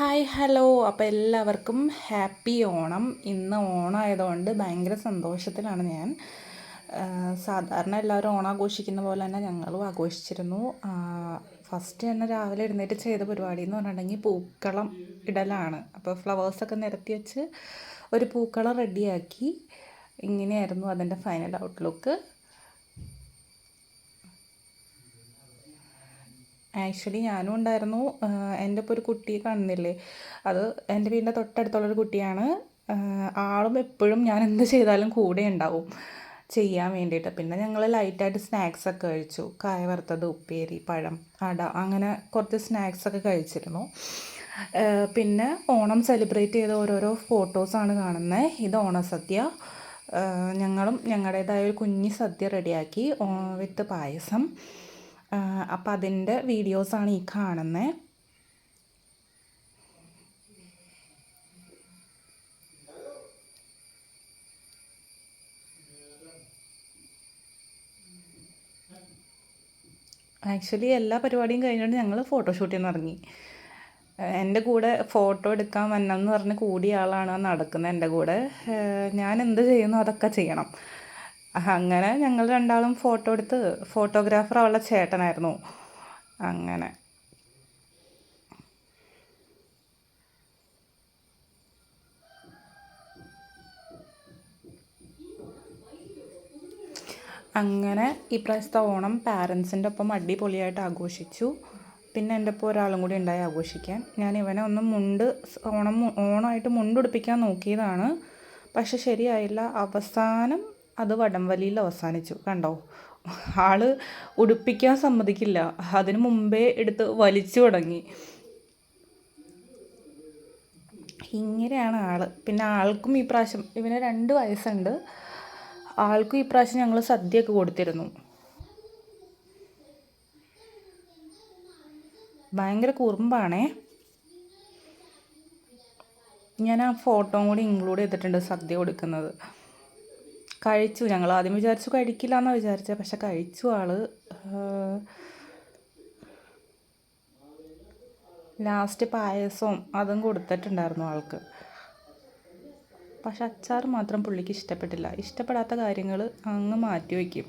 Hi hello അപ്പോൾ എല്ലാവർക്കും happy Onam. ഇന്ന് ഓണമായതുകൊണ്ട് ഭയങ്കര സന്തോഷത്തിലാണ് ഞാൻ. സാധാരണ എല്ലാവരും ഓണം ആഘോഷിക്കുന്ന പോലെ തന്നെ ഞങ്ങളും ആഘോഷിച്ചിരുന്നു. ഫസ്റ്റ് തന്നെ രാവിലെ എഴുന്നേറ്റ് ചെയ്ത പരിപാടി എന്ന് പറഞ്ഞിട്ടുണ്ടെങ്കിൽ പൂക്കളം ഇടലാണ്. അപ്പോൾ ഫ്ലവേഴ്സൊക്കെ നിരത്തി വെച്ച് ഒരു പൂക്കളം റെഡിയാക്കി. ഇങ്ങനെയായിരുന്നു അതിൻ്റെ ഫൈനൽ ഔട്ട്ലുക്ക്. ആക്ച്വലി ഞാനും ഉണ്ടായിരുന്നു. എൻ്റെ ഇപ്പോൾ ഒരു കുട്ടിയെ കാണുന്നില്ലേ, അത് എൻ്റെ വീടിൻ്റെ തൊട്ടടുത്തുള്ളൊരു കുട്ടിയാണ്. ആളും എപ്പോഴും ഞാൻ എന്ത് ചെയ്താലും കൂടെ ഉണ്ടാവും ചെയ്യാൻ വേണ്ടിയിട്ട്. പിന്നെ ഞങ്ങൾ ലൈറ്റായിട്ട് സ്നാക്സൊക്കെ കഴിച്ചു. കായ വറുത്തത്, ഉപ്പേരി, പഴം, അട, അങ്ങനെ കുറച്ച് സ്നാക്സൊക്കെ കഴിച്ചിരുന്നു. പിന്നെ ഓണം സെലിബ്രേറ്റ് ചെയ്ത ഓരോരോ ഫോട്ടോസാണ് കാണുന്നത്. ഇത് ഓണസദ്യ. ഞങ്ങളും ഞങ്ങളുടേതായ ഒരു കുഞ്ഞി സദ്യ റെഡിയാക്കി വിത്ത് പായസം. അപ്പം അതിൻ്റെ വീഡിയോസാണ് ഈ കാണുന്നത്. ആക്ച്വലി എല്ലാ പരിപാടിയും കഴിഞ്ഞിട്ട് ഞങ്ങൾ ഫോട്ടോഷൂട്ടിൽ നിന്ന് ഇറങ്ങി. എൻ്റെ കൂടെ ഫോട്ടോ എടുക്കാൻ വന്നെന്ന് പറഞ്ഞ് കൂടിയ ആളാണ് നടക്കുന്നത് എൻ്റെ കൂടെ. ഞാൻ എന്ത് ചെയ്യുന്നു അതൊക്കെ ചെയ്യണം. അങ്ങനെ ഞങ്ങൾ രണ്ടാളും ഫോട്ടോ എടുത്ത്, ഫോട്ടോഗ്രാഫർ അവളുടെ ചേട്ടനായിരുന്നു. അങ്ങനെ അങ്ങനെ ഈ പ്രാവശ്യത്തെ ഓണം പാരൻസിൻ്റെ ഒപ്പം അടിപൊളിയായിട്ട് ആഘോഷിച്ചു. പിന്നെ എൻ്റെ ഒപ്പം ഒരാളും കൂടി ഉണ്ടായി ആഘോഷിക്കാൻ. ഞാൻ ഇവനെ ഒന്ന് ഓണമായിട്ട് മുണ്ടുടുപ്പിക്കാൻ നോക്കിയതാണ്, പക്ഷെ ശരിയായില്ല. അവസാനം അത് വടംവലിയിൽ അവസാനിച്ചു. കണ്ടോ, ആള് ഉടുപ്പിക്കാൻ സമ്മതിക്കില്ല, അതിന് മുമ്പേ എടുത്ത് വലിച്ചു തുടങ്ങി. ഇങ്ങനെയാണ് ആള്. പിന്നെ ആൾക്കും ഈ പ്രാവശ്യം, ഇവന് 2 വയസ്സുണ്ട്, ആൾക്കും ഈ പ്രാവശ്യം ഞങ്ങൾ സദ്യയൊക്കെ കൊടുത്തിരുന്നു. ഭയങ്കര കുറുമ്പാണേ. ഞാൻ ആ ഫോട്ടോയും കൂടി ഇൻക്ലൂഡ് ചെയ്തിട്ടുണ്ട് സദ്യ കൊടുക്കുന്നത്. കഴിച്ചു. ഞങ്ങൾ ആദ്യം വിചാരിച്ചു കഴിക്കില്ല എന്നാണ് വിചാരിച്ചത്, പക്ഷെ കഴിച്ചു ആള്. ലാസ്റ്റ് പായസവും അതും കൊടുത്തിട്ടുണ്ടായിരുന്നു ആൾക്ക്. പക്ഷെ അച്ചാർ മാത്രം പുള്ളിക്ക് ഇഷ്ടപ്പെട്ടില്ല. ഇഷ്ടപ്പെടാത്ത കാര്യങ്ങൾ അങ്ങ് മാറ്റി വയ്ക്കും.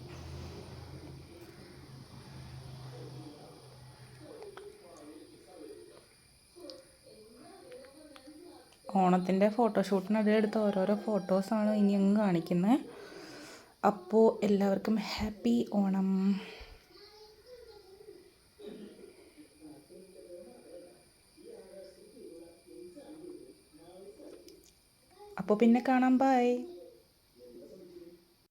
ഓണത്തിൻ്റെ ഫോട്ടോഷൂട്ടിനിടെ എടുത്ത ഓരോരോ ഫോട്ടോസാണ് ഇനി അങ്ങ് കാണിക്കുന്നത്. അപ്പോൾ എല്ലാവർക്കും ഹാപ്പി ഓണം. അപ്പോൾ പിന്നെ കാണാം. ബൈ.